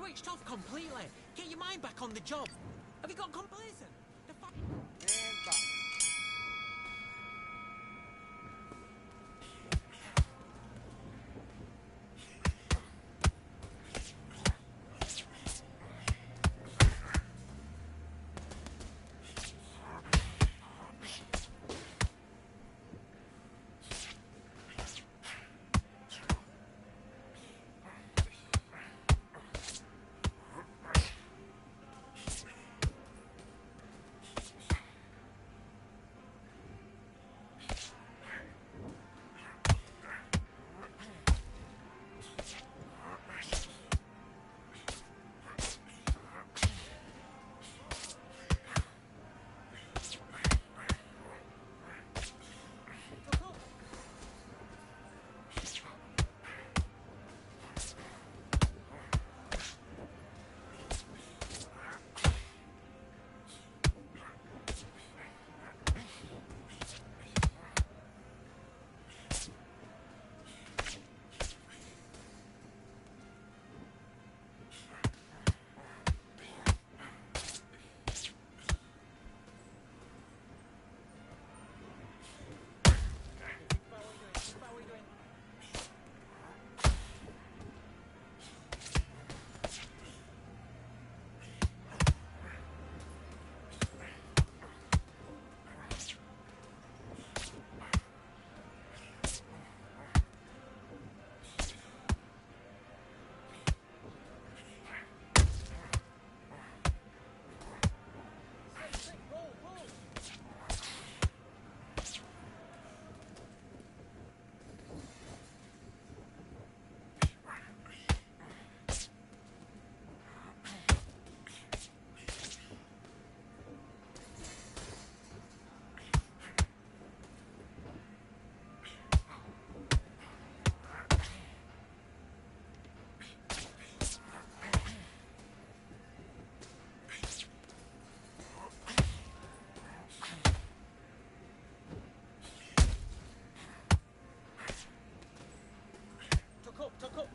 switched off completely. Get your mind back on the job. Have you got complacent? The fuck. And back. Tuck up.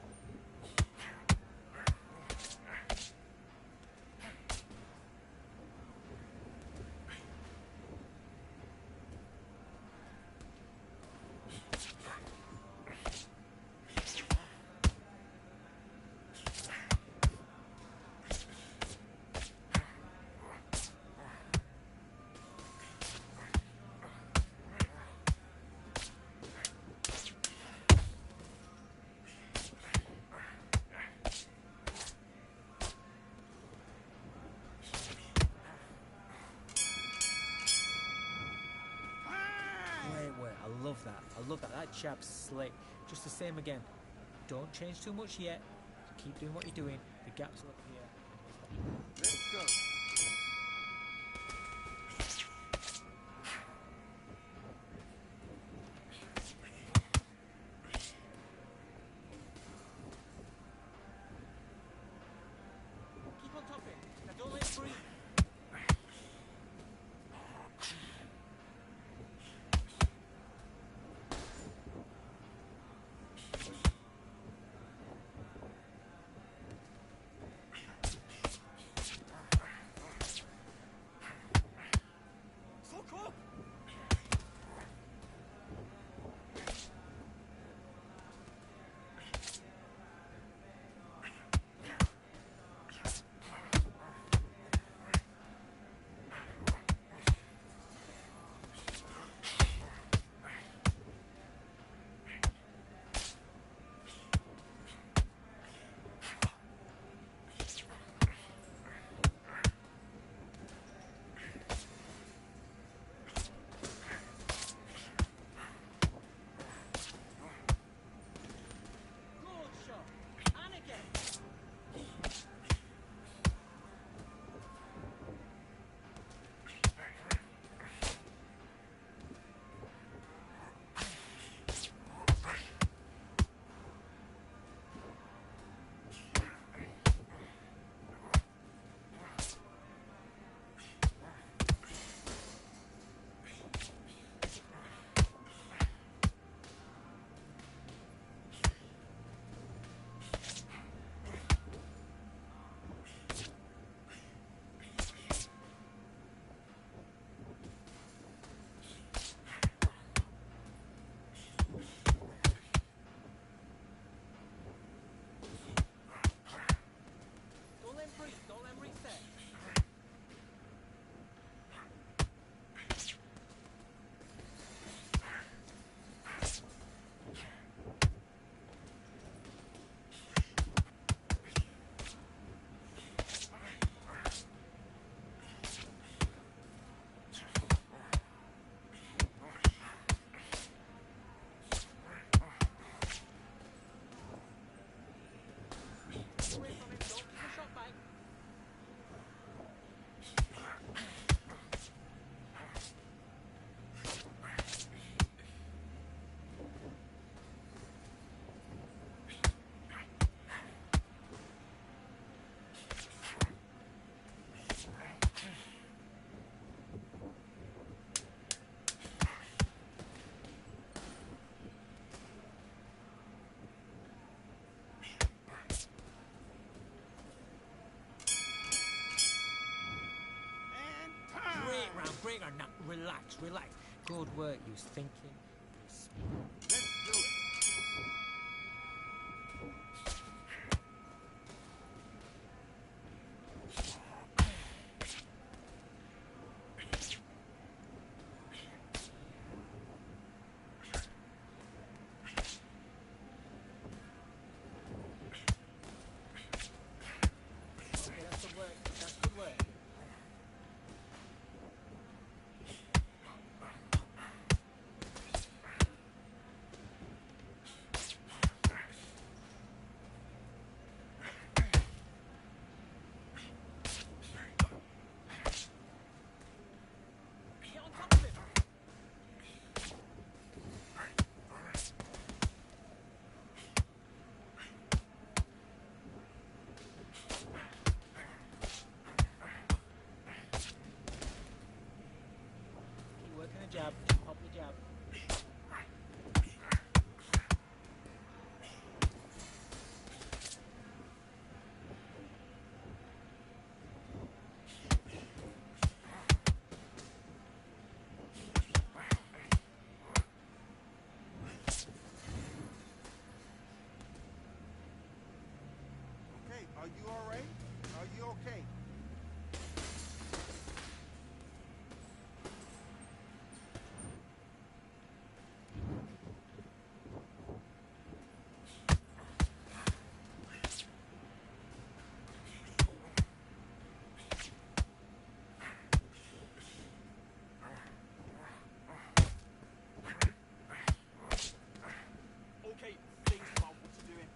I love that. I love that. That jab's slick. Just the same again. Don't change too much yet. Keep doing what you're doing. The gap's up here. Let's go. Keep on topping. Now don't let it breathe. bigger now. Relax, relax. Good work. You was thinking. Let's do it. Okay, that's good work. That's good work. Get on top of him. Keep working the jab. Pop the jab. Okay, are you all right? Are you okay? Okay, think about what you're doing.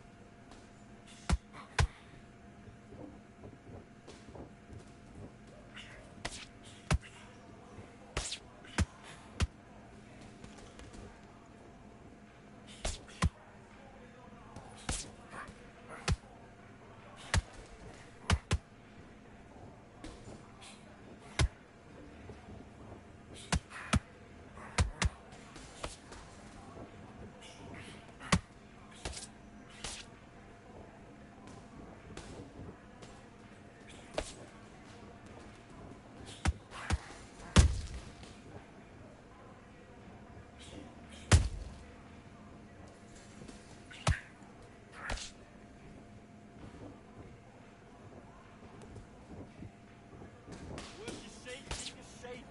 Work your shape, keep your shape.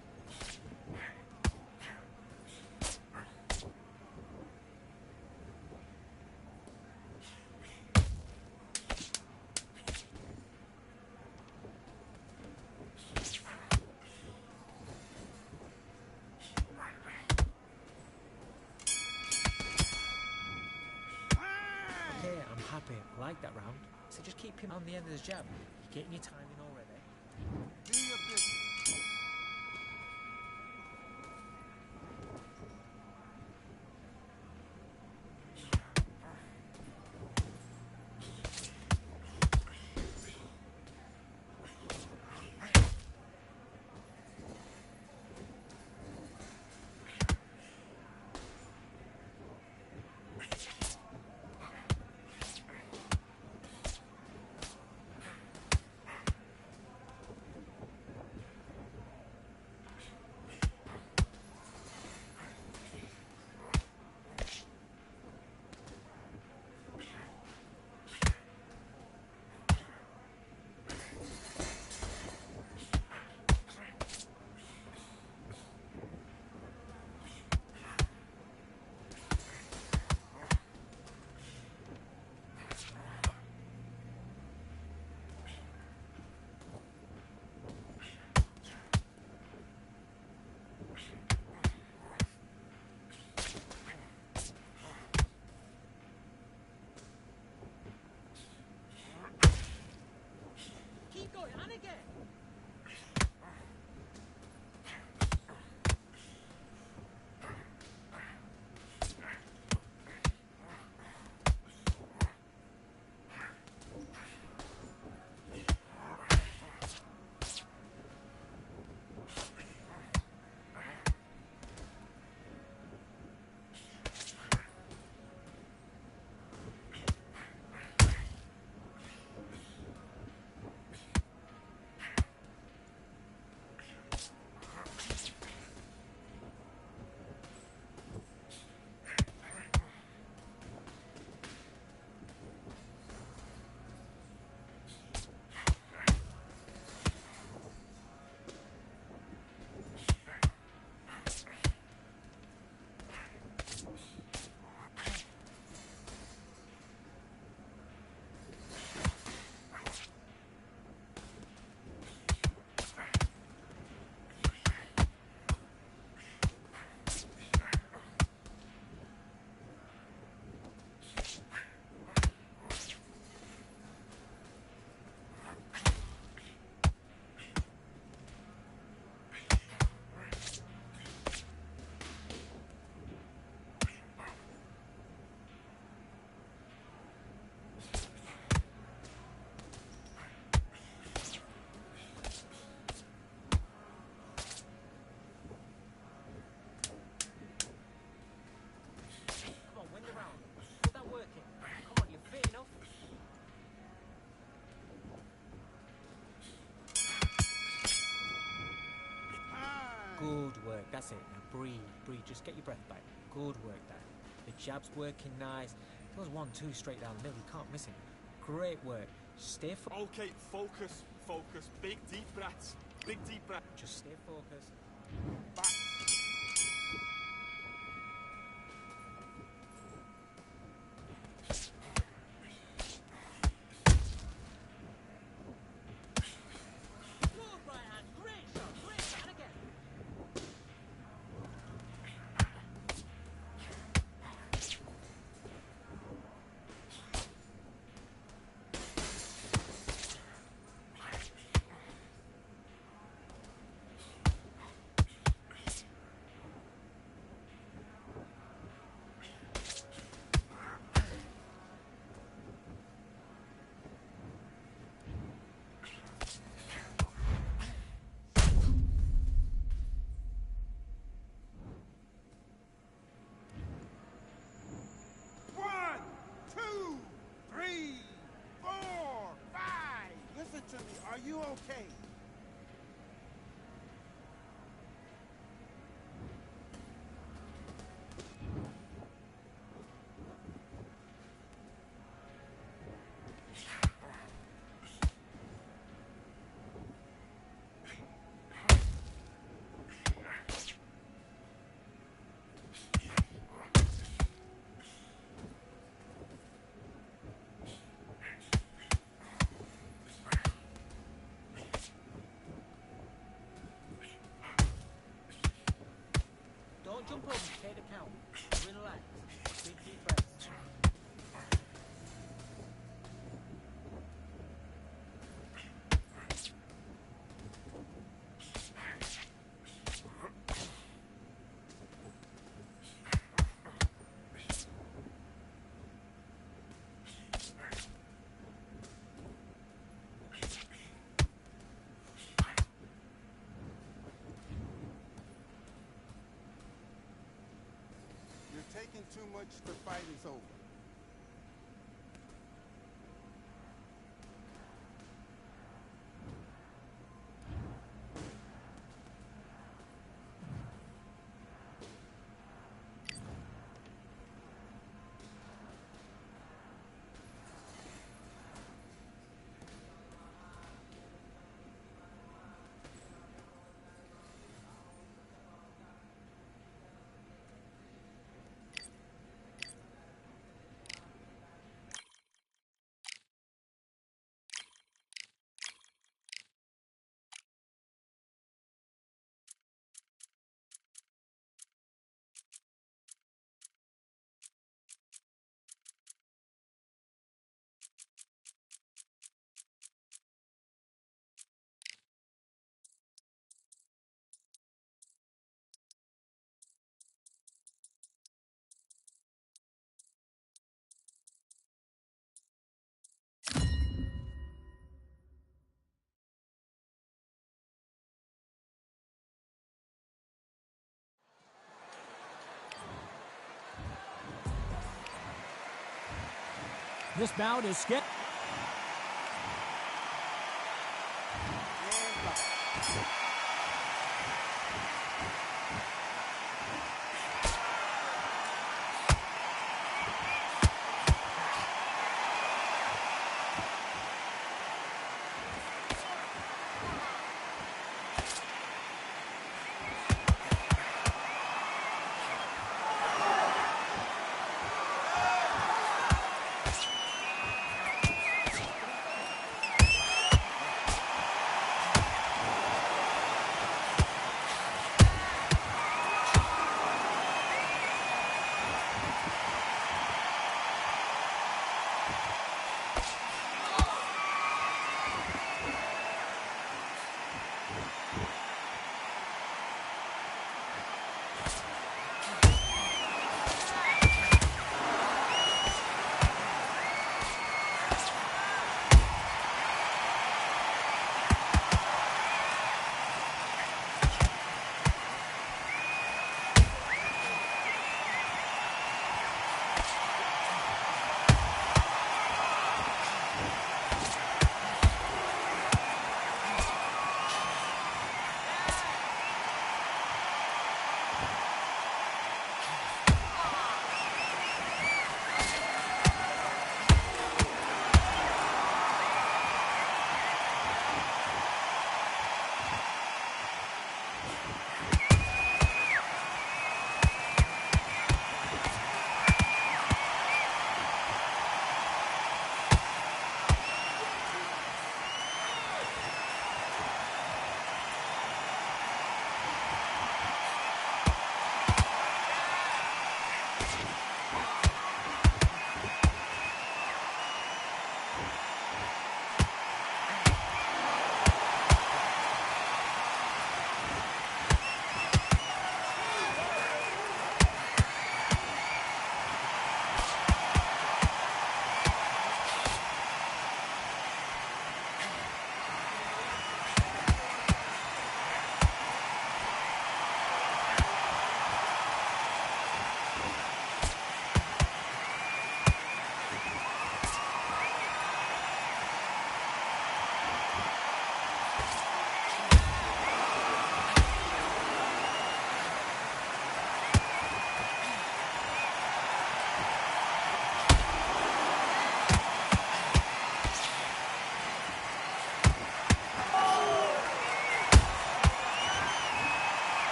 Okay, I'm happy. I like that round. So just keep him on the end of his jab. You're getting your timing already. Do your business. Keep going, and again. Good work. That's it. Now breathe, breathe. Just get your breath back. Good work there. The jab's working nice. Those 1-2 straight down the middle. You can't miss him. Great work. Stay focused. Okay, focus, focus. Big deep breaths. Big deep breath. Just stay focused. Back. Good right hand. Great shot. Great shot. And again. One, two, three, four, five. Listen to me. Are you okay? Don't jump over. Take the count. Relax. Big deep breaths. You're taking too much. The fight is over. This bout is scheduled. And block.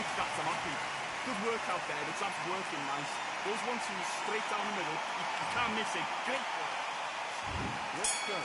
like that, I'm happy. Good work out there, the jab's working nice. Those 1-2s straight down the middle, you can't miss it. Great work. Let's go.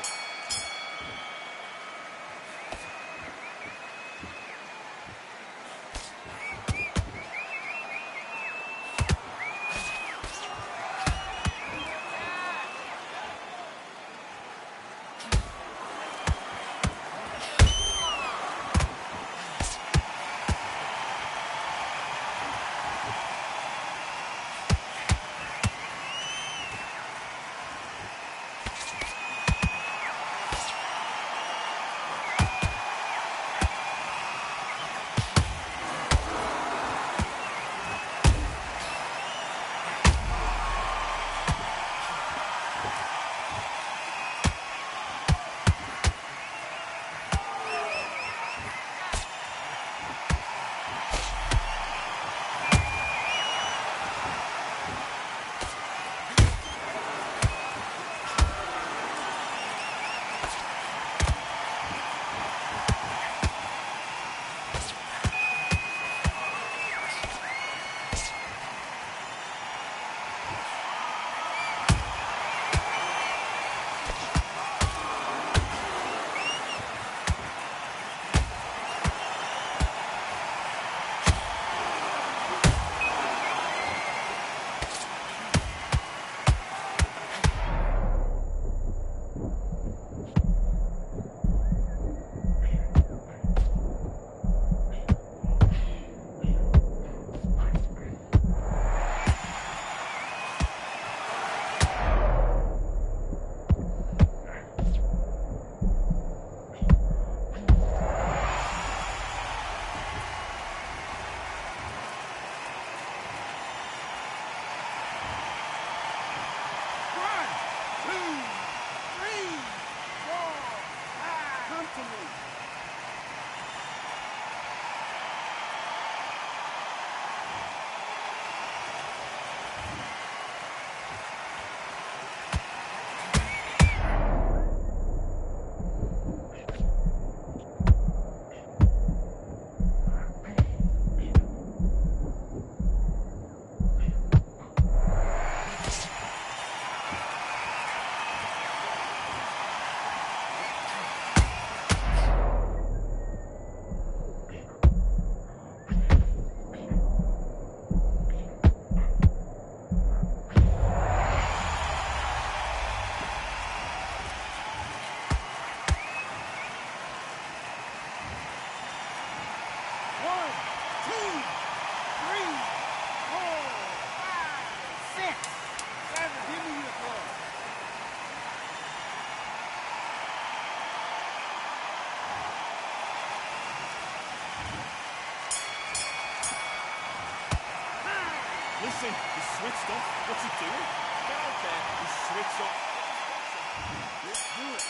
Listen, he's switched off. What's he doing? Get out there. He's switched off. Let's do it.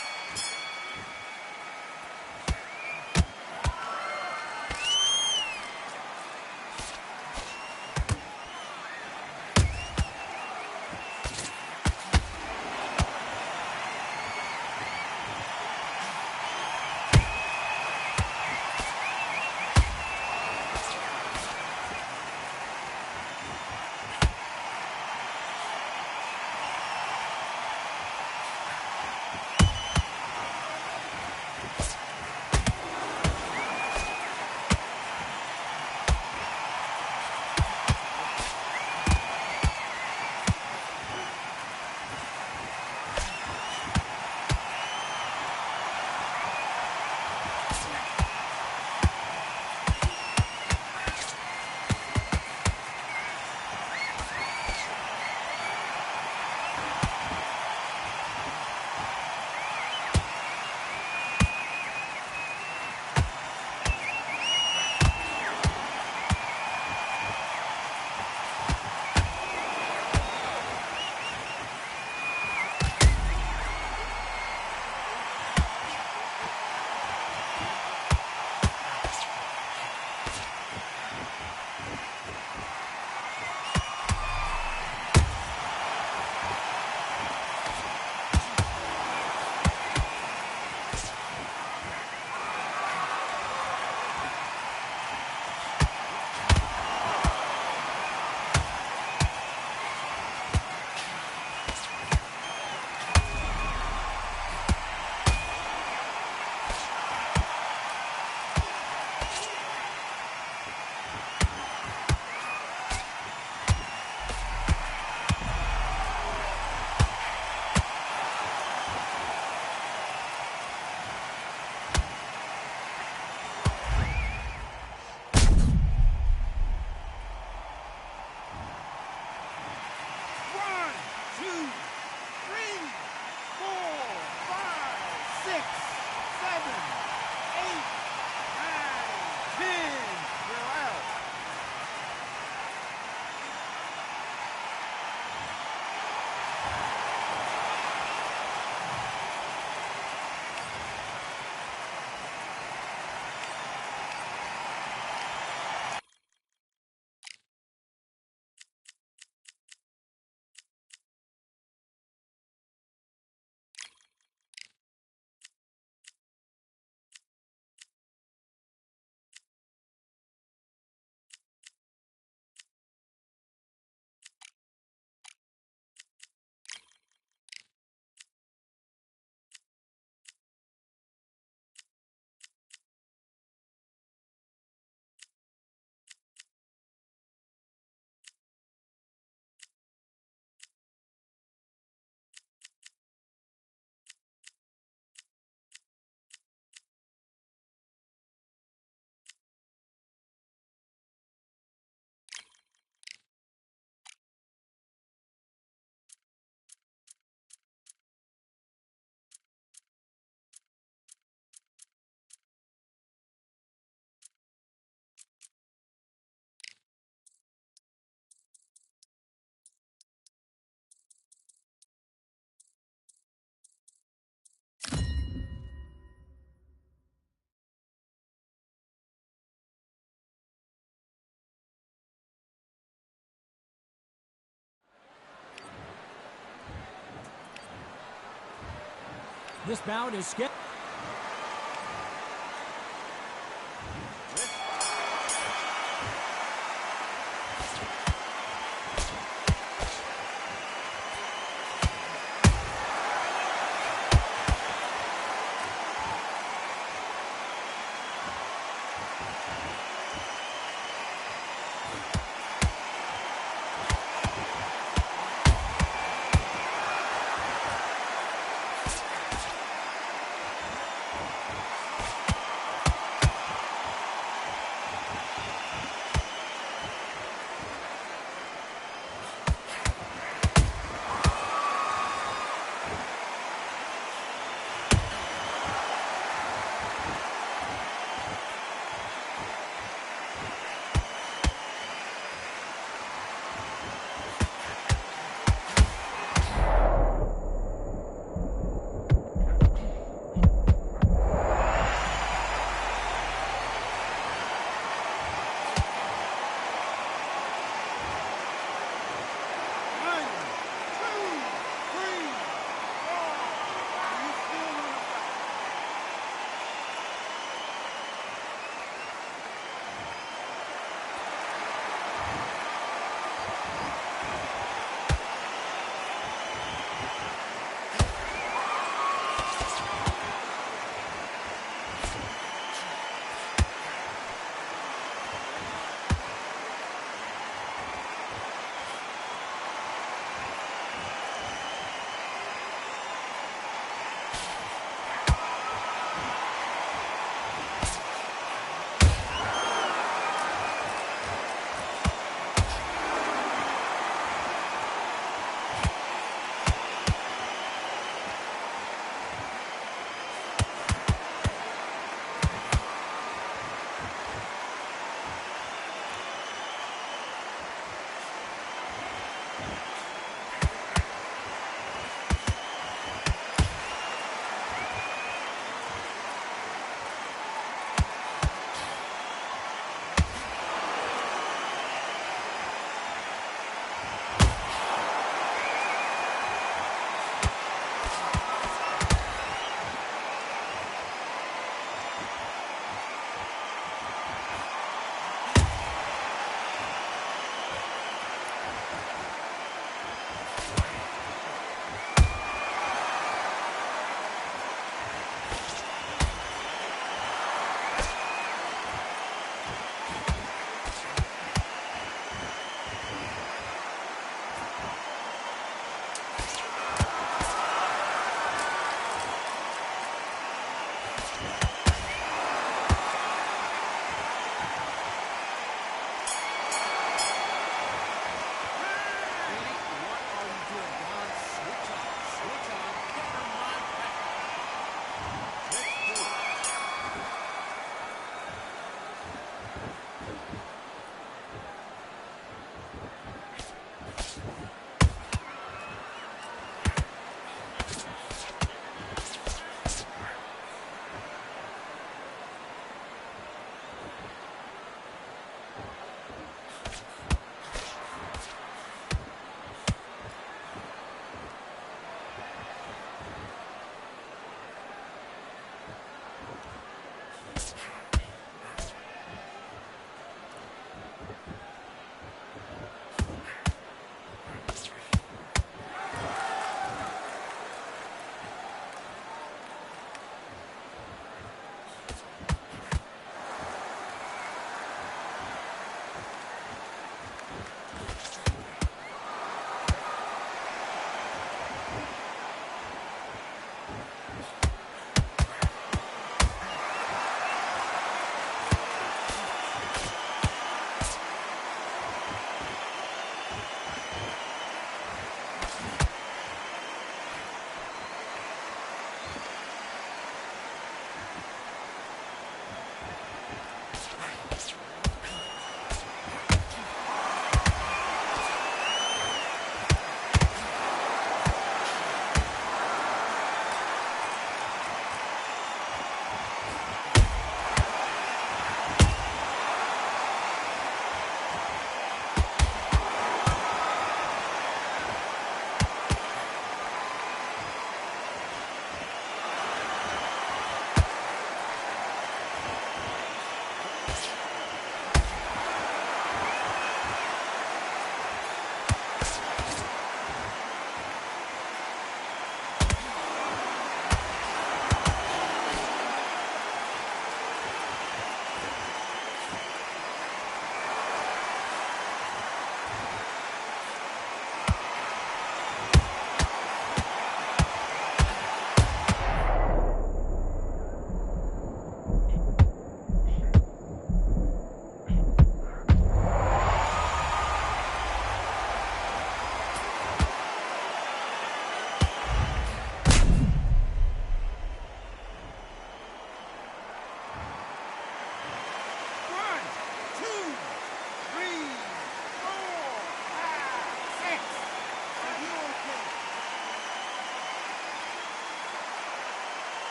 This bout is scheduled.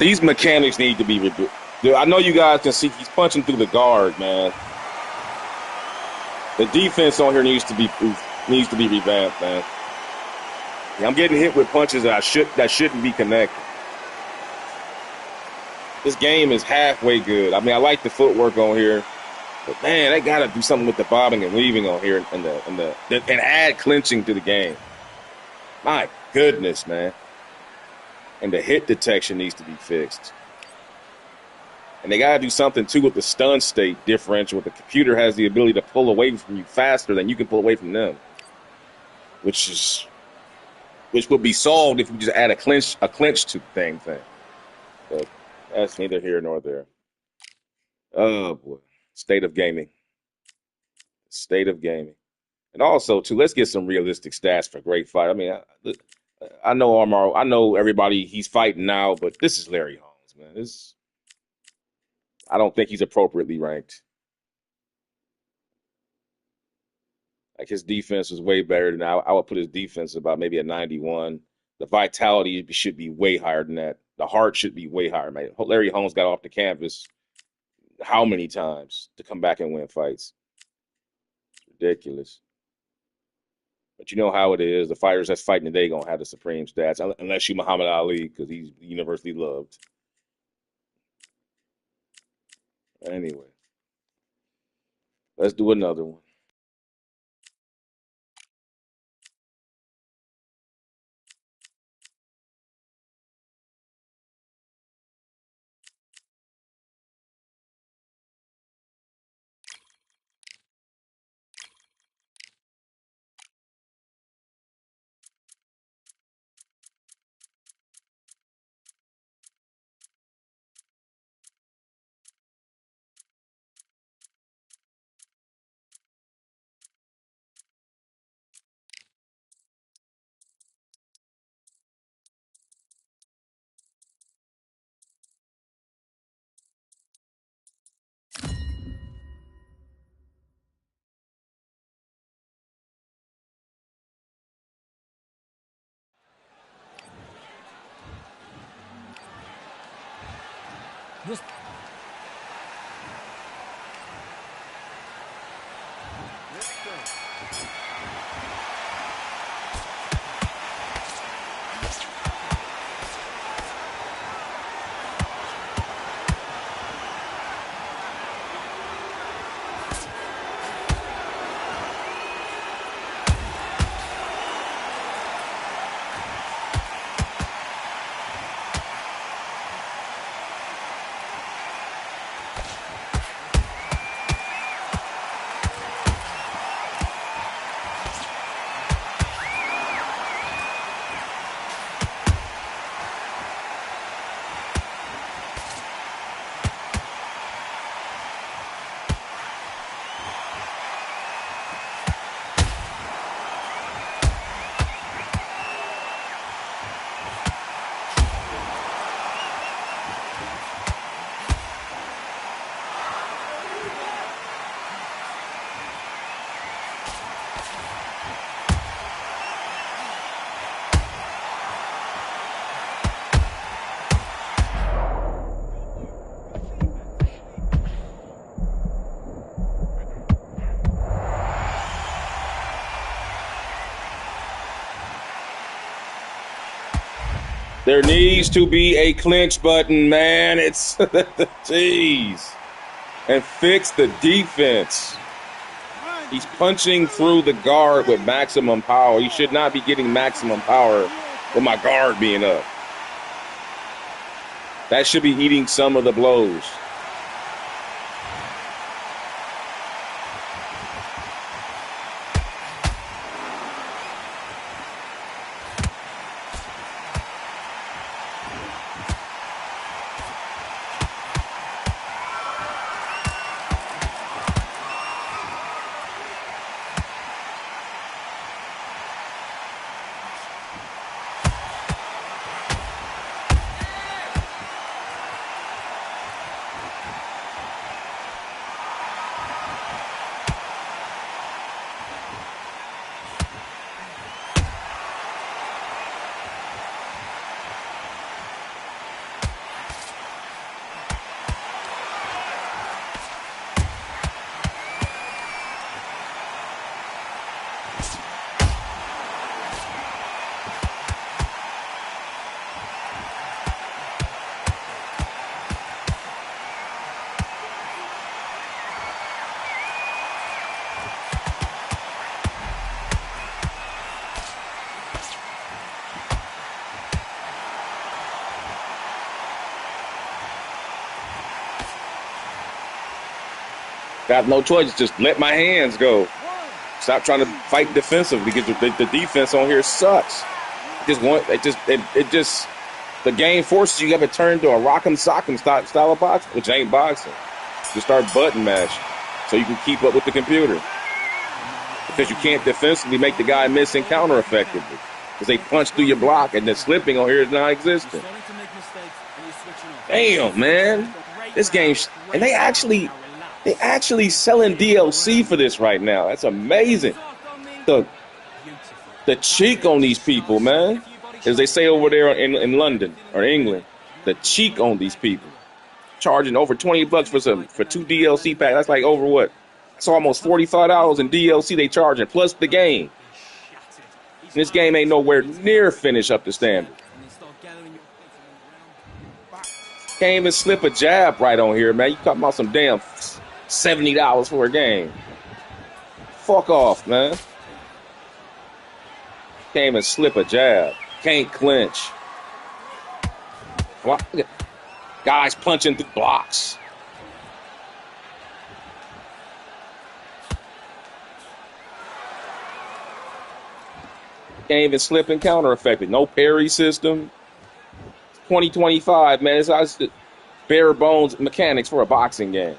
These mechanics need to be rebuilt. I know you guys can see he's punching through the guard, man. The defense on here needs to be revamped, man. Yeah, I'm getting hit with punches that shouldn't be connected. This game is halfway good. I mean, I like the footwork on here, but man, they gotta do something with the bobbing and weaving on here and add clinching to the game. My goodness, man. And the hit detection needs to be fixed. And they got to do something, too, with the stun state differential. The computer has the ability to pull away from you faster than you can pull away from them, which would be solved if you just add a clinch to the thing. But that's neither here nor there. Oh, boy. State of gaming. State of gaming. And also, too, let's get some realistic stats for great fight. I mean, I know Armaro. I know everybody he's fighting now, but this is Larry Holmes, man. I don't think he's appropriately ranked. Like his defense was way better than I would put his defense about maybe a 91. The vitality should be way higher than that. The heart should be way higher, man. Larry Holmes got off the canvas how many times to come back and win fights? It's ridiculous. But you know how it is. The fighters that's fighting today gonna have the supreme stats, unless you Muhammad Ali, because he's universally loved. Anyway, let's do another one. This There needs to be a clinch button, man. It's jeez. And fix the defense. He's punching through the guard with maximum power. He should not be getting maximum power with my guard being up. That should be eating some of the blows. Got no choice. Just let my hands go. Stop trying to fight defensively because the defense on here sucks. The game forces you to turn to a rock'em sock'em style of boxing, which ain't boxing. Just start button mash so you can keep up with the computer. Because you can't defensively make the guy miss and counter effectively. Because they punch through your block and the slipping on here is non-existent. Damn, man. This game, and they actually selling DLC for this right now. That's amazing. The cheek on these people, man. As they say over there in London or England, the cheek on these people. Charging over $20 for 2 DLC packs. That's like over what? That's almost $45 in DLC they charging, plus the game. And this game ain't nowhere near finished up to standard. Can't even slip a jab right on here, man. You talking about some damn $70 for a game. Fuck off, man. Can't even slip a jab. Can't clinch. Guys punching through blocks. Can't even slip and counter effective. No parry system. 2025, man. It's bare bones mechanics for a boxing game.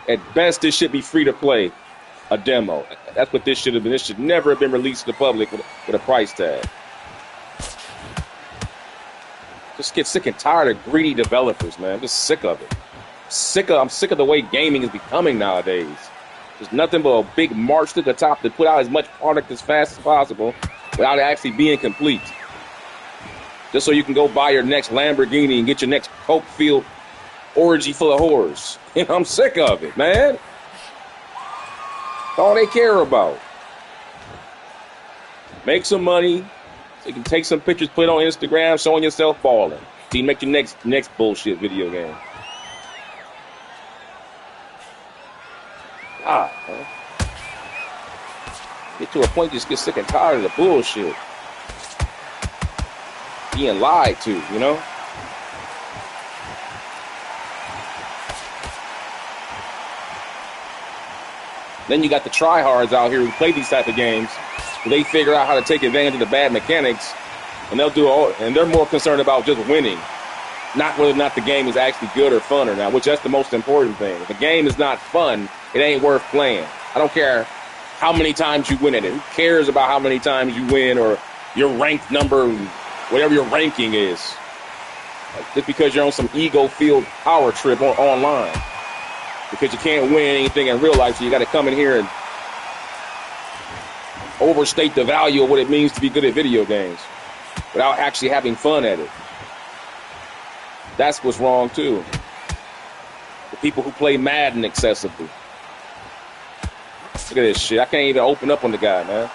At best, this should be free to play. A demo. That's what this should have been. This should never have been released to the public with a price tag. Just get sick and tired of greedy developers, man. I'm just sick of it. I'm sick of the way gaming is becoming nowadays. There's nothing but a big march to the top to put out as much product as fast as possible without it actually being complete. Just so you can go buy your next Lamborghini and get your next coke-filled orgy full of whores. You know, I'm sick of it, man. That's all they care about. Make some money so you can take some pictures, put it on Instagram, showing yourself balling. So you make your next bullshit video game. God, man. Get to a point, just get sick and tired of the bullshit. Being lied to, you know? Then you got the tryhards out here who play these type of games. They figure out how to take advantage of the bad mechanics, and they're more concerned about just winning, not whether or not the game is actually good or fun or not, which that's the most important thing. If the game is not fun, it ain't worth playing. I don't care how many times you win at it. Who cares about how many times you win or your ranked number, whatever your ranking is? Just because you're on some ego-filled power trip online. Because you can't win anything in real life, so you got to come in here and overstate the value of what it means to be good at video games without actually having fun at it. That's what's wrong, too. The people who play Madden excessively. Look at this shit. I can't even open up on the guy, man.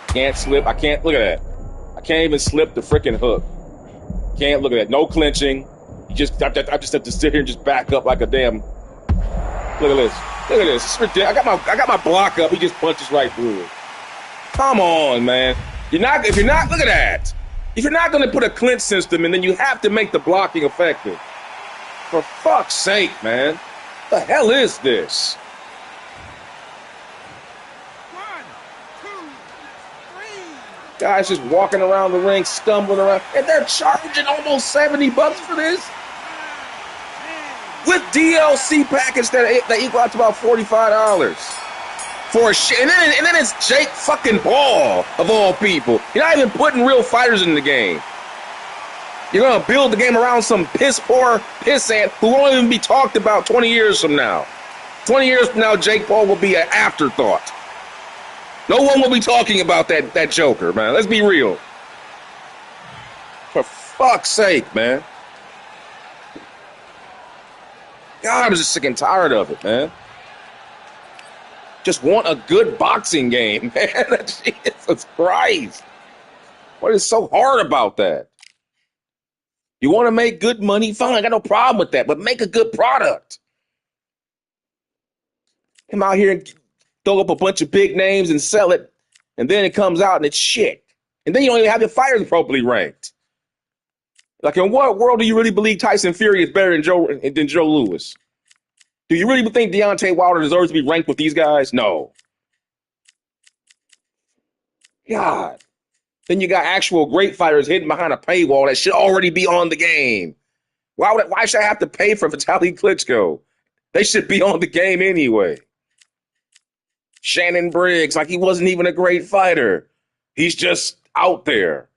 Can't slip. I can't. Look at that. I can't even slip the freaking hook. Can't look at that. No clinching. I just have to sit here and just back up like a damn. Look at this. Look at this. It's ridiculous. I got my block up. He just punches right through it. Come on, man. Look at that. If you're not going to put a clinch system in, then you have to make the blocking effective. For fuck's sake, man. What the hell is this? 1, 2, 3. Guys just walking around the ring, stumbling around, and they're charging almost $70 for this? With DLC package that equal out to about $45 for a shit. And then it's Jake fucking Paul, of all people. You're not even putting real fighters in the game. You're going to build the game around some piss-poor pissant who won't even be talked about 20 years from now. 20 years from now, Jake Paul will be an afterthought. No one will be talking about that Joker, man. Let's be real. For fuck's sake, man. God, I'm just sick and tired of it, man. Just want a good boxing game, man. Jesus Christ. What is so hard about that? You want to make good money? Fine, I got no problem with that, but make a good product. Come out here and throw up a bunch of big names and sell it, and then it comes out and it's shit. And then you don't even have your fighters appropriately ranked. Like, in what world do you really believe Tyson Fury is better than Joe Louis? Do you really think Deontay Wilder deserves to be ranked with these guys? No. God. Then you got actual great fighters hidden behind a paywall that should already be on the game. Why should I have to pay for Vitaly Klitschko? They should be on the game anyway. Shannon Briggs, like he wasn't even a great fighter. He's just out there.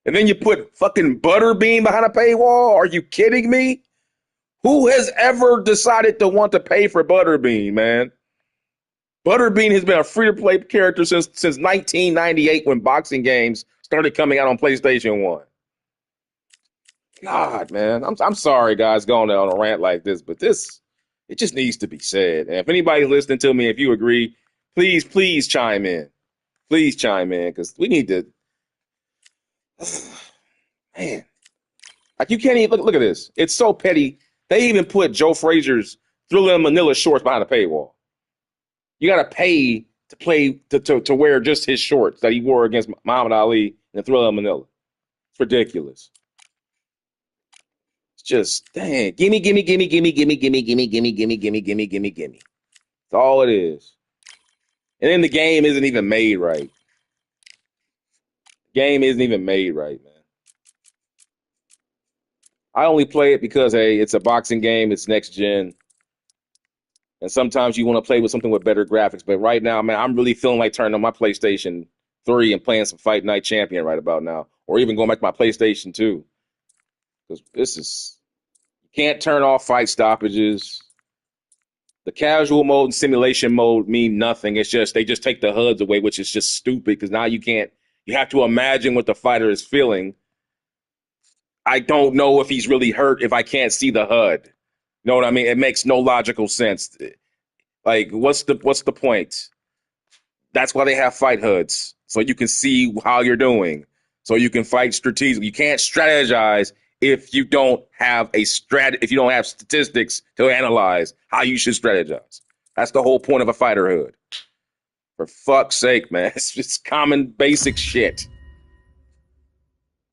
And then you put fucking Butterbean behind a paywall? Are you kidding me? Who has ever decided to want to pay for Butterbean, man? Butterbean has been a free-to-play character since 1998 when boxing games started coming out on PlayStation 1. God, man. I'm sorry, guys, going on a rant like this, but it just needs to be said. And if anybody's listening to me, if you agree, please chime in. Please chime in, because we need to. Man. Like, you can't even look at this. It's so petty. They even put Joe Frazier's Thriller in Manila shorts behind a paywall. You got to pay to play to wear just his shorts that he wore against Muhammad Ali in the Thriller in Manila. It's ridiculous. It's just, dang, gimme. That's all it is. And then the game isn't even made right. The game isn't even made right, man. I only play it because, hey, it's a boxing game. It's next gen. And sometimes you want to play with something with better graphics. But right now, man, I'm really feeling like turning on my PlayStation 3 and playing some Fight Night Champion right about now. Or even going back to my PlayStation 2. Because you can't turn off fight stoppages. The casual mode and simulation mode mean nothing. It's just, they just take the HUDs away, which is just stupid because now you have to imagine what the fighter is feeling. I don't know if he's really hurt if I can't see the HUD. You know what I mean? It makes no logical sense. Like, what's the point? That's why they have fight HUDs, so you can see how you're doing, so you can fight strategically. You can't strategize if you don't have if you don't have statistics to analyze how you should strategize. That's the whole point of a fighter HUD. For fuck's sake, man, it's just common basic shit.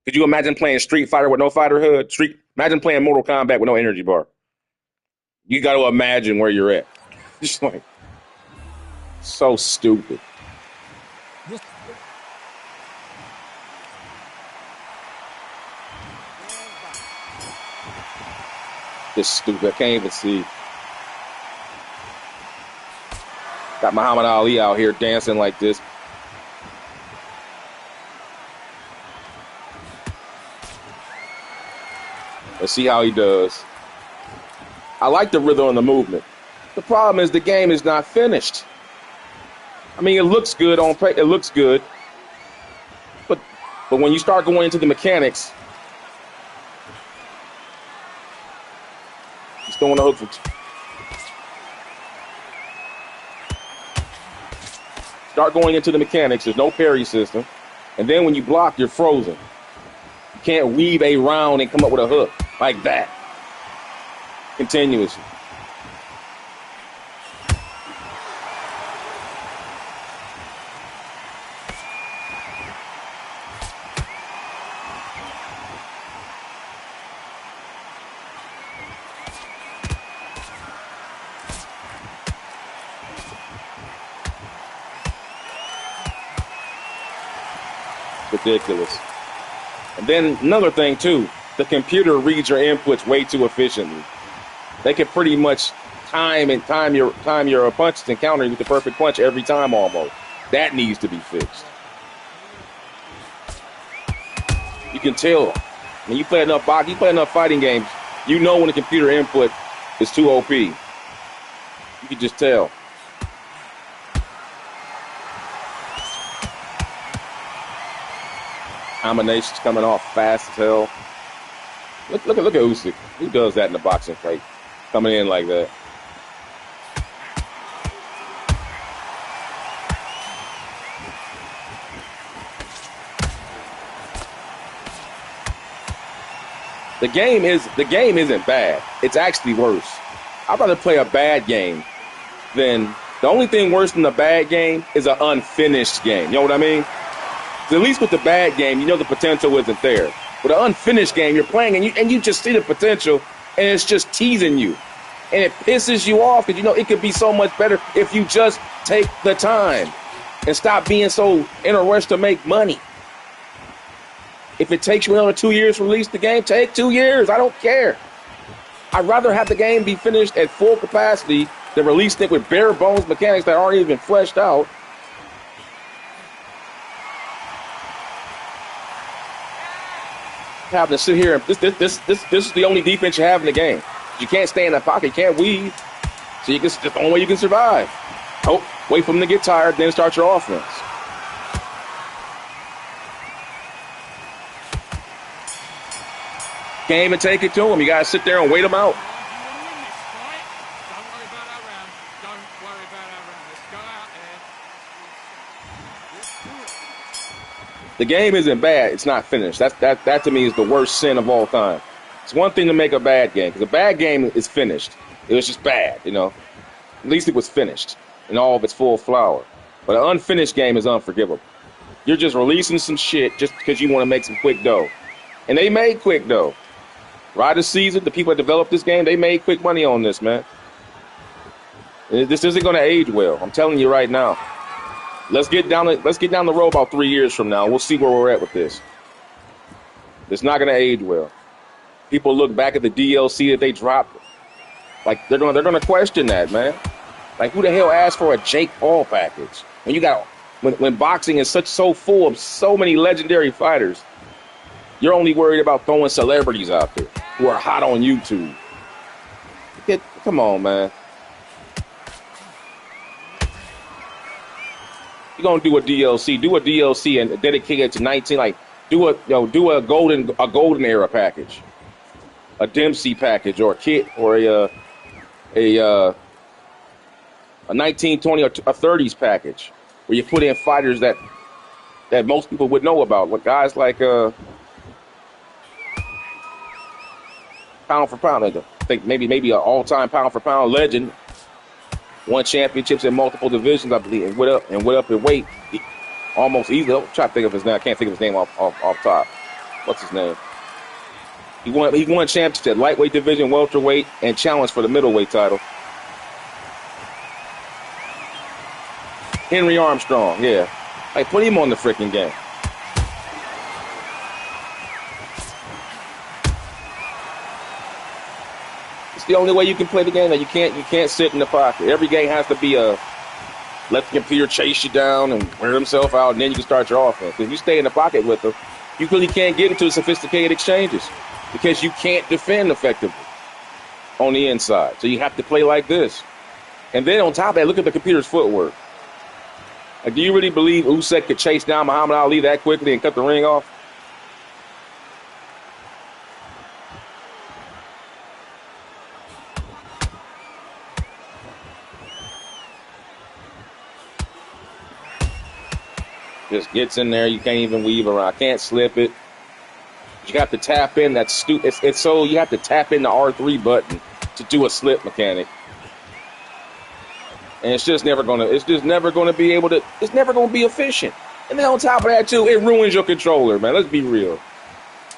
Could you imagine playing Street Fighter with no fighter HUD? Imagine playing Mortal Kombat with no energy bar. You got to imagine where you're at. Just like, so stupid. Just stupid. I can't even see. Got Muhammad Ali out here dancing like this. Let's see how he does. I like the rhythm and the movement. The problem is the game is not finished. I mean, it looks good on play. It looks good. But when you start going into the mechanics, he's throwing the hook for start going into the mechanics. There's no parry system. And then when you block, you're frozen. You can't weave a round and come up with a hook like that continuously. Ridiculous. And then another thing too, the computer reads your inputs way too efficiently. They can pretty much time your punches and counter with the perfect punch every time almost. That needs to be fixed. You can tell when you play enough fighting games, you know when the computer input is too OP. You can just tell. Combinations coming off fast as hell. Look at Usyk. Who does that in the boxing fight? Coming in like that. The game isn't bad. It's actually worse. I'd rather play a bad game than the only thing worse than a bad game is an unfinished game. You know what I mean? At least with the bad game, you know the potential isn't there. With an unfinished game, you're playing and you just see the potential, and it's just teasing you. And it pisses you off because you know it could be so much better if you just take the time and stop being so in a rush to make money. If it takes you another 2 years to release the game, take 2 years. I don't care. I'd rather have the game be finished at full capacity than release it with bare bones mechanics that aren't even fleshed out. Having to sit here and this is the only defense you have in the game. You can't stay in the pocket, you can't weave. So you can, it's the only way you can survive. Oh, wait for them to get tired, then start your offense. Can't even take it to them. You got to sit there and wait them out. The game isn't bad. It's not finished. That to me is the worst sin of all time. It's one thing to make a bad game, because a bad game is finished. It was just bad, you know. At least it was finished in all of its full flower. But an unfinished game is unforgivable. You're just releasing some shit just because you want to make some quick dough. And they made quick dough. Right this season, the people that developed this game, they made quick money on this, man. This isn't going to age well. I'm telling you right now. Let's get down the road about 3 years from now. We'll see where we're at with this. It's not going to age well. People look back at the DLC that they dropped, like they're gonna question that, man. Like, who the hell asked for a Jake Paul package when you got when boxing is so full of so many legendary fighters? You're only worried about throwing celebrities out there who are hot on YouTube. Come on, man. You're gonna do a DLC and dedicate it to 19. Like, do a golden era package, a Dempsey package, or a kit, or a 1920 or a 30s package, where you put in fighters that most people would know about. What guys like pound for pound, I think maybe an all-time pound for pound legend. Won championships in multiple divisions, I believe, and went up in weight almost easily. I'm trying to think of his name. I can't think of his name off top. What's his name? He won championships at lightweight division, welterweight, and challenged for the middleweight title. Henry Armstrong, yeah. Like, put him on the freaking game. The only way you can play the game, that you can't sit in the pocket. Every game has to be a let the computer chase you down and wear himself out, and then you can start your offense. If you stay in the pocket with them, you really can't get into sophisticated exchanges because you can't defend effectively on the inside. So you have to play like this. And then on top of that, look at the computer's footwork. Like, do you really believe Usyk could chase down Muhammad Ali that quickly and cut the ring off? Just gets in there. You can't even weave around. Can't slip it. You have to tap in. That's stupid. It's so you have to tap in the R3 button to do a slip mechanic, and it's just never gonna be able to. It's never gonna be efficient. And then on top of that too, it ruins your controller, man. Let's be real.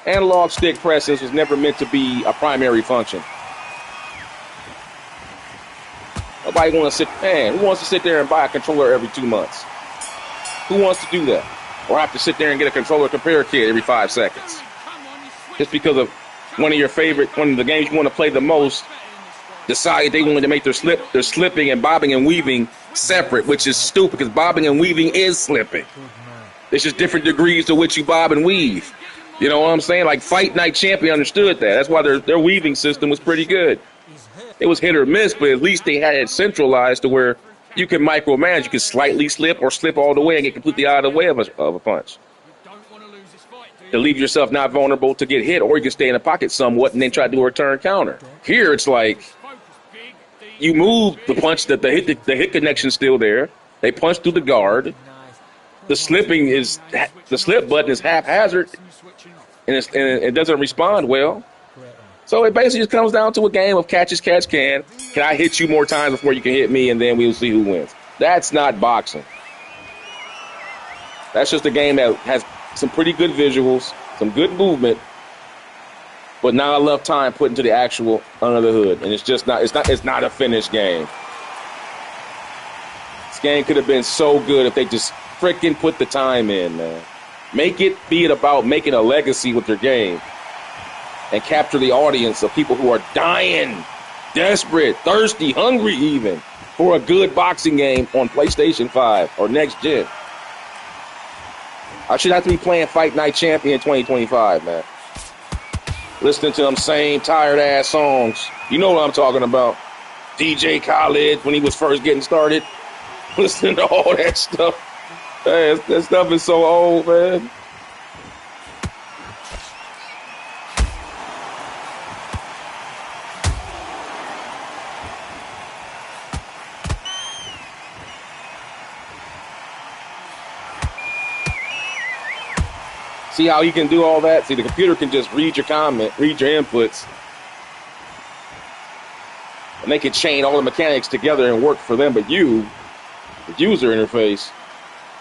Analog stick presses was never meant to be a primary function. Nobody wants to sit. Man, who wants to sit there and buy a controller every 2 months? Who wants to do that? Or have to sit there and get a controller compare kit every 5 seconds? Just because of one of the games you want to play the most, decided they wanted to make their slipping and bobbing and weaving separate, which is stupid because bobbing and weaving is slipping. It's just different degrees to which you bob and weave. You know what I'm saying? Like, Fight Night Champion understood that. That's why their weaving system was pretty good. It was hit or miss, but at least they had it centralized to where you can micromanage. You can slightly slip or slip all the way and get completely out of the way of a punch. To leave yourself not vulnerable to get hit, or you can stay in the pocket somewhat and then try to do a return counter. Here, it's like you move the punch, that the hit connection's still there. They punch through the guard. The slip button is haphazard, and it doesn't respond well. So it basically just comes down to a game of catch as catch can. Can I hit you more times before you can hit me, and then we'll see who wins. That's not boxing. That's just a game that has some pretty good visuals, some good movement, but not enough time put into the actual under the hood. And it's not a finished game. This game could have been so good if they just freaking put the time in, man. Be it about making a legacy with your game and capture the audience of people who are dying, desperate, thirsty, hungry even for a good boxing game on PlayStation 5 or next gen. I should have to be playing Fight Night Champion 2025, man. Listening to them same tired-ass songs. You know what I'm talking about. DJ Khaled when he was first getting started. Listening to all that stuff. Man, that stuff is so old, man. See how you can do all that? See, the computer can just read your comment, read your inputs, and they can chain all the mechanics together and work for them. But you, the user interface.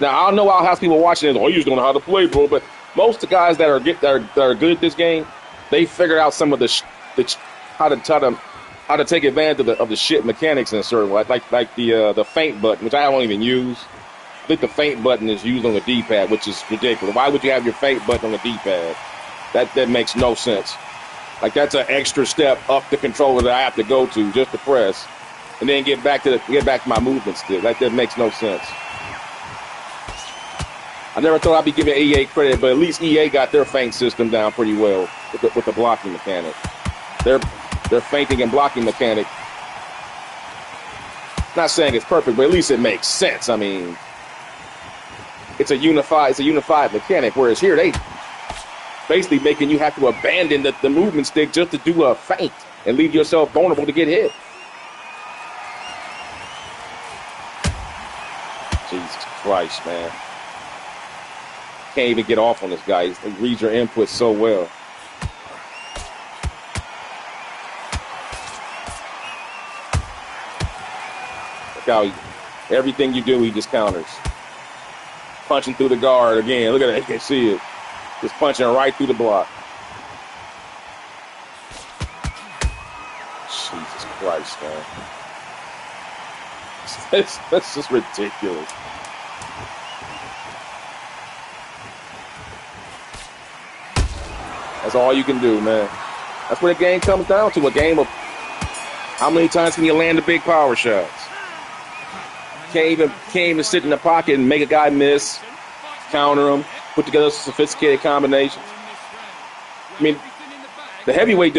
Now, I know I'll have people watching it. Oh, you just don't know how to play, bro. But most of the guys that are good at this game, they figured out some of how to take advantage of the shit mechanics in certain way, like the feint button, which I don't even use. I think the feint button is used on the D-pad, which is ridiculous. Why would you have your feint button on the D-pad? That makes no sense. Like, that's an extra step up the controller that I have to go to just to press, and then get back to my movement stick. That makes no sense. I never thought I'd be giving EA credit, but at least EA got their feint system down pretty well with the blocking mechanic. Their feinting and blocking mechanic. Not saying it's perfect, but at least it makes sense. I mean, it's a unified mechanic. Whereas here they basically making you have to abandon the movement stick just to do a feint and leave yourself vulnerable to get hit. Jesus Christ, man. Can't even get off on this guy. He reads your input so well. Look how everything you do, he just counters. Punching through the guard again. Look at it. You can see it. Just punching right through the block. Jesus Christ, man. That's just ridiculous. That's all you can do, man. That's what the game comes down to. A game of how many times can you land the big power shots? Can't even sit in the pocket and make a guy miss, counter him, put together sophisticated combinations. I mean, the heavyweight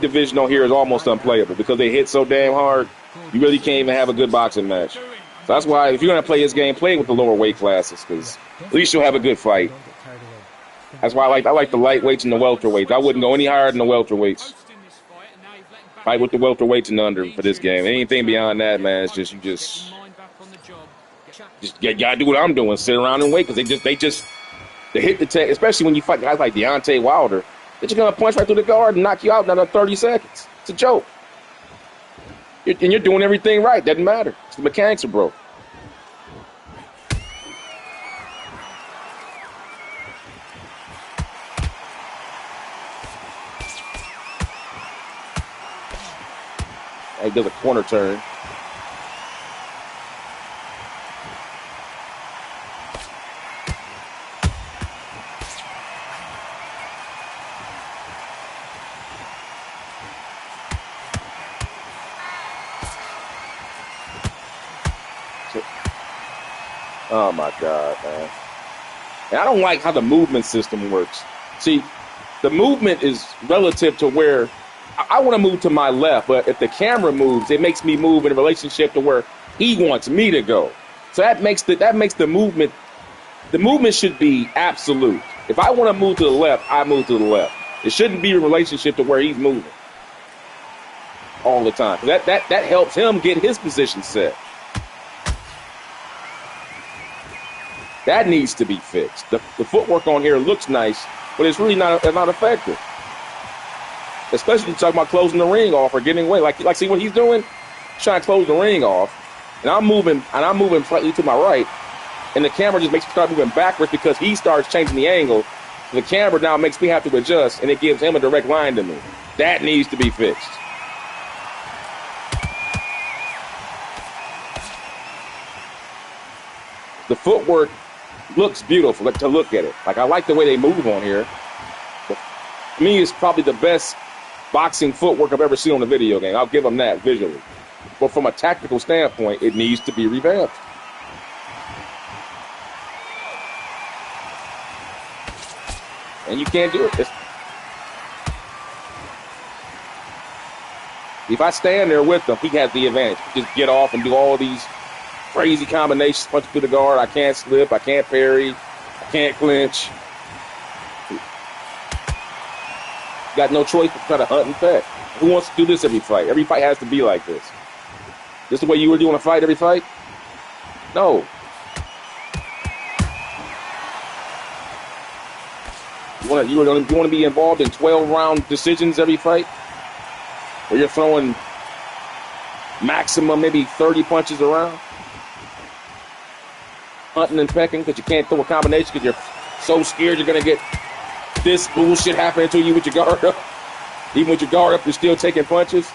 division on here is almost unplayable because they hit so damn hard. You really can't even have a good boxing match. So that's why if you're gonna play this game, play it with the lower weight classes because at least you'll have a good fight. That's why I like the lightweights and the welterweights. I wouldn't go any higher than the welterweights. Fight with the welterweights and under for this game. Anything beyond that, man, it's just you gotta do what I'm doing, sit around and wait, because they hit the tech, especially when you fight guys like Deontay Wilder. They're just gonna punch right through the guard and knock you out in another 30 seconds. It's a joke. And you're doing everything right. Doesn't matter. The mechanics are broke. He does a corner turn. Oh my God, man. And I don't like how the movement system works. See, the movement is relative to where I want to move to my left, but if the camera moves, it makes me move in a relationship to where he wants me to go. So that makes the movement. The movement should be absolute. If I want to move to the left, I move to the left. It shouldn't be a relationship to where he's moving all the time. That helps him get his position set. That needs to be fixed. The footwork on here looks nice, but it's really not effective. Especially when you talk about closing the ring off or getting away. Like see what he's doing? He's trying to close the ring off. And I'm moving slightly to my right. and the camera just makes me start moving backwards because he starts changing the angle. The camera now makes me have to adjust, and it gives him a direct line to me. That needs to be fixed. The footwork looks beautiful to look at it. Like, I like the way they move on here. But to me, it's probably the best boxing footwork I've ever seen on a video game. I'll give them that visually. But from a tactical standpoint, it needs to be revamped. And you can't do it. If I stand there with him, he has the advantage. Just get off and do all these crazy combinations, punch through the guard. I can't slip. I can't parry. I can't clinch. Got no choice but to try to hunt and peck. Who wants to do this every fight? Every fight has to be like this. This is the way you were doing a fight every fight? No. You want to be involved in 12-round decisions every fight? Where you're throwing maximum maybe 30 punches around? Hunting and pecking because you can't throw a combination because you're so scared you're going to get this bullshit happening to you with your guard up. Even with your guard up, you're still taking punches.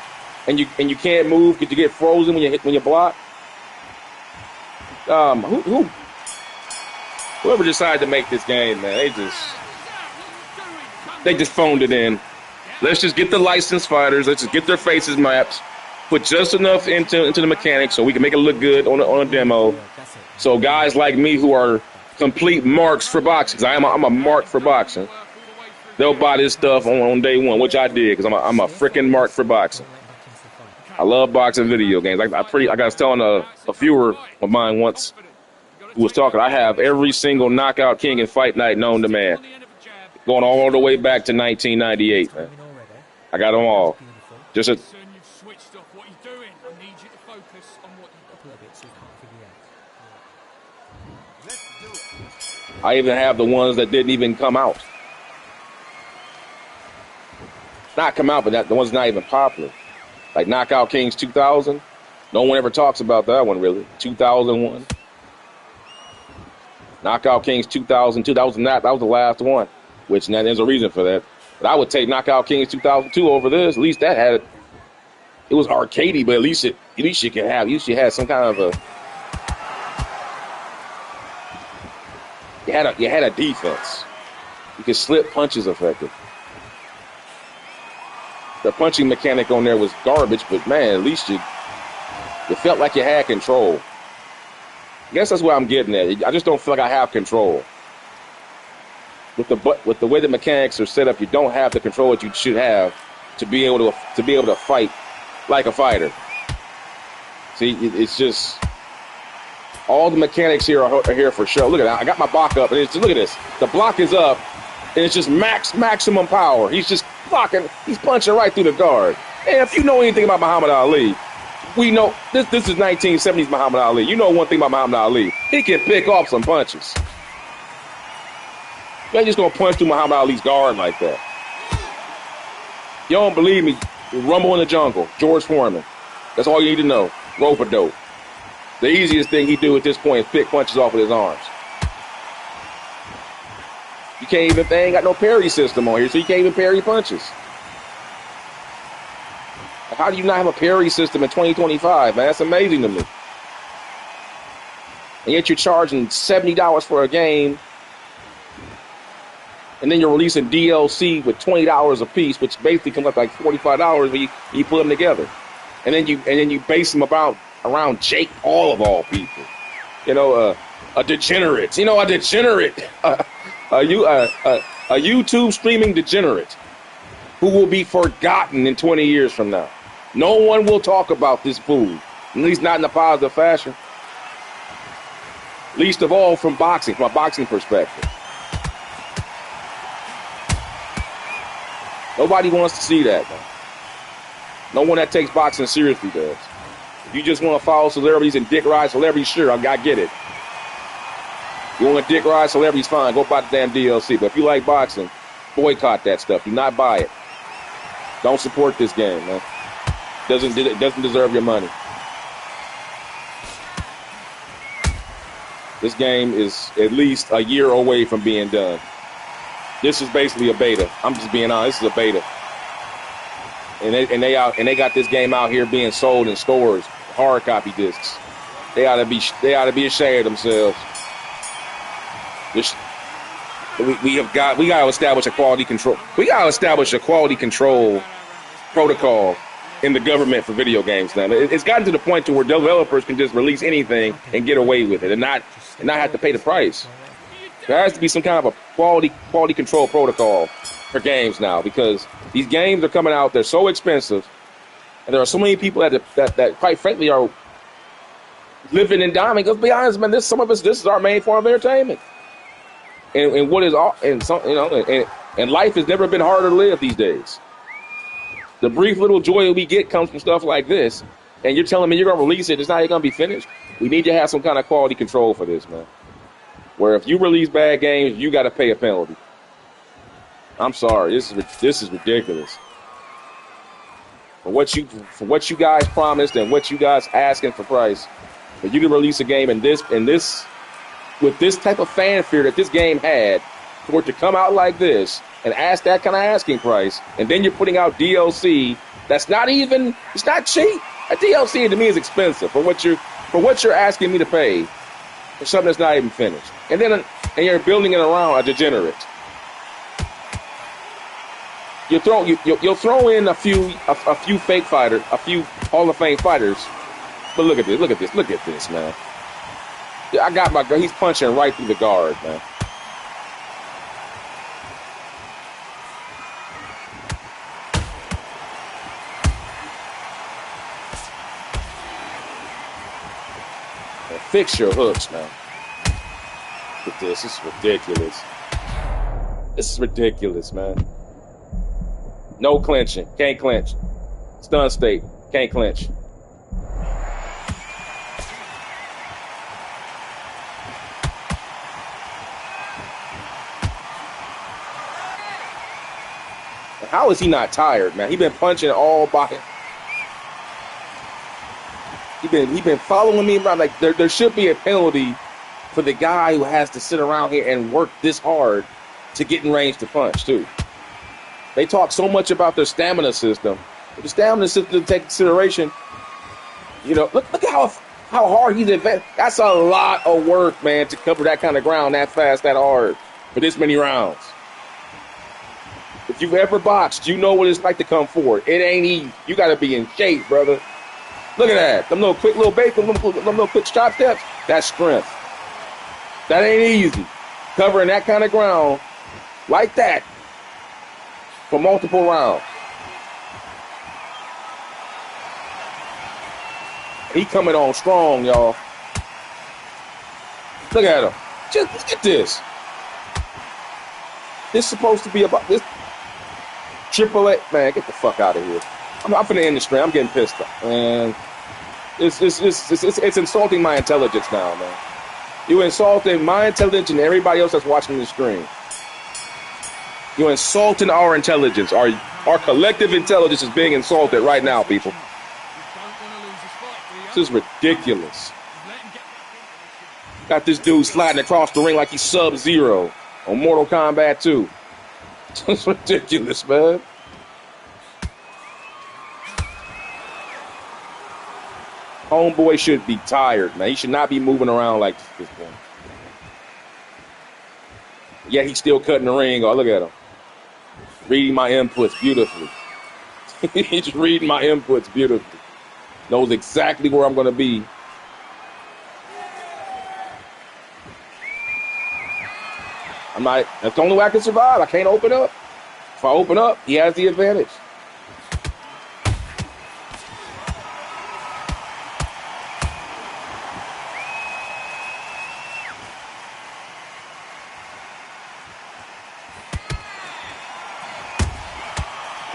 And you can't move because you get frozen when you block. Whoever decided to make this game, man, they just phoned it in. Let's just get the licensed fighters. Let's just get their faces mapped. Put just enough into the mechanics so we can make it look good on a demo. So guys like me who are complete marks for boxing, because I'm a mark for boxing, they'll buy this stuff on day one, which I did because I'm a freaking mark for boxing. I love boxing video games. I was telling a viewer of mine once who was talking, I have every single Knockout King and Fight Night known to man. Going all the way back to 1998, man. I got them all. Just a... I even have the ones that didn't even come out. Not come out, but the ones not even popular. Like Knockout Kings 2000. No one ever talks about that one, really. 2001. Knockout Kings 2002. That was the last one. Which now there's a reason for that. But I would take Knockout Kings 2002 over this. At least that had it was arcadey, but at least you had some kind of a you had a defense. You could slip punches effective. The punching mechanic on there was garbage, but man, at least you felt like you had control. I guess that's what I'm getting at. I just don't feel like I have control. With the way the mechanics are set up, you don't have the control that you should have to be able to fight like a fighter. See, it's just all the mechanics here are here for show. Look at that. I got my block up, and look at this. The block is up, and it's just maximum power. He's just blocking. He's punching right through the guard. And if you know anything about Muhammad Ali, we know this is 1970s Muhammad Ali. You know one thing about Muhammad Ali. He can pick off some punches. You ain't just going to punch through Muhammad Ali's guard like that. You don't believe me? Rumble in the Jungle, George Foreman. That's all you need to know. Rope-a-dope. The easiest thing he do at this point is pick punches off with his arms. You can't even, they ain't got no parry system on here, so you can't even parry punches. How do you not have a parry system in 2025, man? That's amazing to me. And yet you're charging $70 for a game, and then you're releasing DLC with $20 a piece, which basically comes up like $45 when you put them together. And then you base them around Jake Paul of all people. You know, a degenerate. You know, a degenerate. A YouTube streaming degenerate who will be forgotten in 20 years from now. No one will talk about this fool, at least not in a positive fashion. Least of all from a boxing perspective. Nobody wants to see that, man. No one that takes boxing seriously does. If you just want to follow celebrities and dick ride celebrities, sure, I get it. You want to dick ride celebrities, fine. Go buy the damn DLC. But if you like boxing, boycott that stuff. Do not buy it. Don't support this game, man. It doesn't deserve your money. This game is at least a year away from being done. This is basically a beta. I'm just being honest. This is a beta. And they got this game out here being sold in stores, hard copy discs. They ought to be ashamed of themselves. We got to establish a quality control. We got to establish a quality control protocol in the government for video games now. It's gotten to the point to where developers can just release anything and get away with it and not have to pay the price. There has to be some kind of a quality control protocol for games now, because these games are coming out. They're so expensive, and there are so many people that quite frankly are living and dying. Let's be honest, man. This is our main form of entertainment, and what is all and some and life has never been harder to live these days. The brief little joy that we get comes from stuff like this, and you're telling me you're going to release it, it's not even going to be finished? We need to have some kind of quality control for this, man. Where if you release bad games, you got to pay a penalty. I'm sorry, this is ridiculous. For what you guys promised and what you guys asking for price, for you to release a game in this with this type of fanfare that this game had, for it to come out like this and ask that kind of asking price, and then you're putting out DLC that's not cheap. A DLC to me is expensive for what you're asking me to pay for something that's not even finished. And you're building it around a degenerate. You'll throw in a few fake fighters, a few Hall of Fame fighters, but look at this, man. I got my guy. He's punching right through the guard, man. Fix your hooks, man. Look at this. This is ridiculous. This is ridiculous, man. No clinching. Can't clinch. Stun state. Can't clinch. How is he not tired, man? He been punching all by. He been following me around. Like there should be a penalty for the guy who has to sit around here and work this hard to get in range to punch too. They talk so much about their stamina system. If the stamina system doesn't take consideration, look at how hard he's advanced. That's a lot of work, man, to cover that kind of ground that fast, that hard for this many rounds. If you've ever boxed, you know what it's like to come forward. It ain't easy. You got to be in shape, brother. Look at that. Them little quick little baits, them little quick chop steps. That's strength. That ain't easy. Covering that kind of ground like that for multiple rounds. He coming on strong, y'all. Look at him. Just look at this. This is supposed to be about this. Triple A, man, get the fuck out of here. I'm finna end the stream. I'm getting pissed off, man. It's insulting my intelligence now, man. You're insulting my intelligence and everybody else that's watching the stream. You're insulting our intelligence. Our collective intelligence is being insulted right now, people. This is ridiculous. Got this dude sliding across the ring like he's Sub-Zero on Mortal Kombat 2. It's ridiculous, man. Homeboy should be tired, man. He should not be moving around like this point. Yeah, he's still cutting the ring. Oh, look at him. Reading my inputs beautifully. He's reading my inputs beautifully. Knows exactly where I'm going to be. That's the only way I can survive. I can't open up. If I open up, he has the advantage.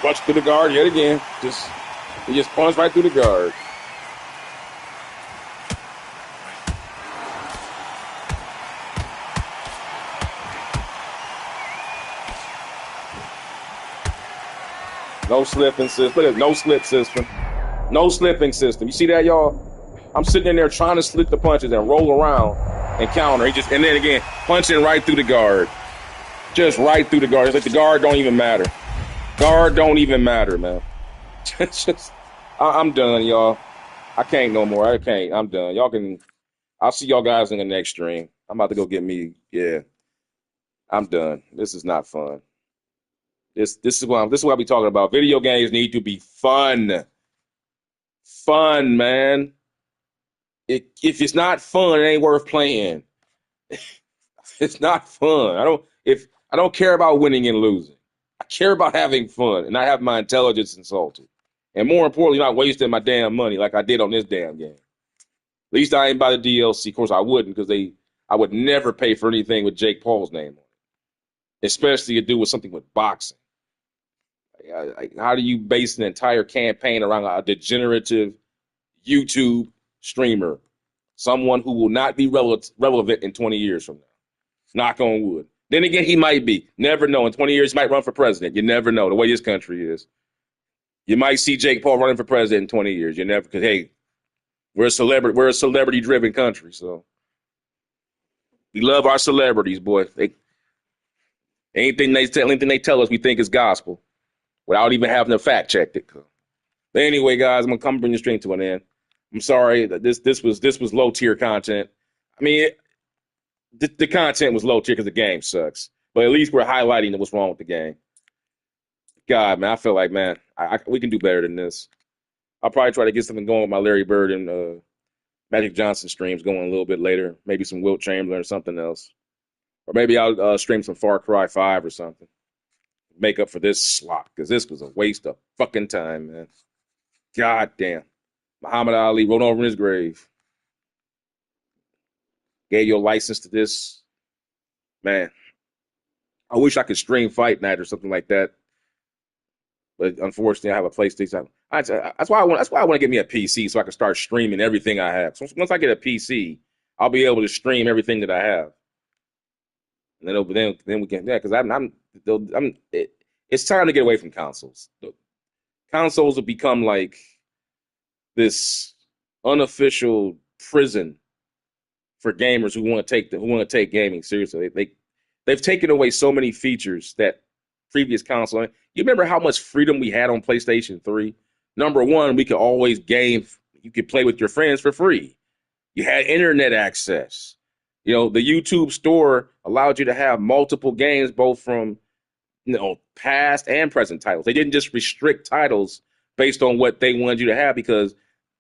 Punch through the guard yet again. He just punched right through the guard. No slipping system. Look at no slip system. No slipping system. You see that, y'all? I'm sitting in there trying to slip the punches and roll around, and counter. And then again, punching right through the guard. Just right through the guard. It's like the guard don't even matter. Guard don't even matter, man. I'm done, y'all. I can't no more. I can't. I'm done. I'll see y'all guys in the next stream. I'm about to go get me. Yeah. I'm done. This is not fun. This is what I be talking about. Video games need to be fun. Fun, man. If it's not fun, it ain't worth playing. It's not fun. I don't care about winning and losing. I care about having fun and not having my intelligence insulted. And more importantly, not wasting my damn money like I did on this damn game. At least I ain't buy the DLC. Of course, I wouldn't because I would never pay for anything with Jake Paul's name on it, especially to do with something with boxing. How do you base an entire campaign around a degenerative YouTube streamer, someone who will not be relevant in 20 years from now? Knock on wood. Then again, he might be. Never know. In 20 years, he might run for president. You never know the way this country is. You might see Jake Paul running for president in 20 years. You never, because, hey, we're a celebrity-driven country, so we love our celebrities, boy. Anything they tell us, we think is gospel, without even having to fact check it. But anyway, guys, I'm gonna come bring the stream to an end. I'm sorry that this was low tier content. I mean, the content was low tier because the game sucks. But at least we're highlighting what's wrong with the game. God, man, I feel like, man, we can do better than this. I'll probably try to get something going with my Larry Bird and Magic Johnson streams going a little bit later. Maybe some Wilt Chamberlain or something else. Or maybe I'll stream some Far Cry 5 or something. Make up for this slop, because this was a waste of fucking time, man. God damn. Muhammad Ali rolled over in his grave. Gave you a license to this. Man. I wish I could stream Fight Night or something like that. But unfortunately, I have a PlayStation. That's why I want to get me a PC so I can start streaming everything I have. So once I get a PC, I'll be able to stream everything that I have. And then we can, yeah, because it's time to get away from consoles. The consoles have become like this unofficial prison for gamers who want to take gaming seriously. They've taken away so many features that previous console. You remember how much freedom we had on PlayStation 3? Number one, we could always game. You could play with your friends for free. You had internet access. You know, the YouTube store allowed you to have multiple games, both from, past and present titles. They didn't just restrict titles based on what they wanted you to have, because,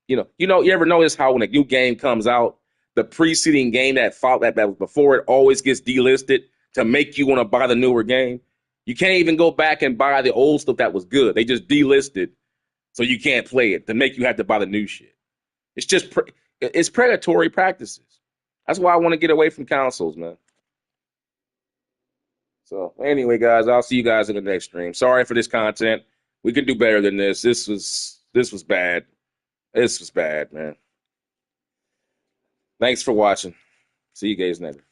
you ever notice how when a new game comes out, the preceding game that was before it always gets delisted to make you want to buy the newer game? You can't even go back and buy the old stuff that was good. They just delisted so you can't play it to make you have to buy the new shit. It's just it's predatory practices. That's why I want to get away from consoles, man. So anyway, guys, I'll see you guys in the next stream. Sorry for this content. We can do better than this. This was bad. This was bad, man. Thanks for watching. See you guys later.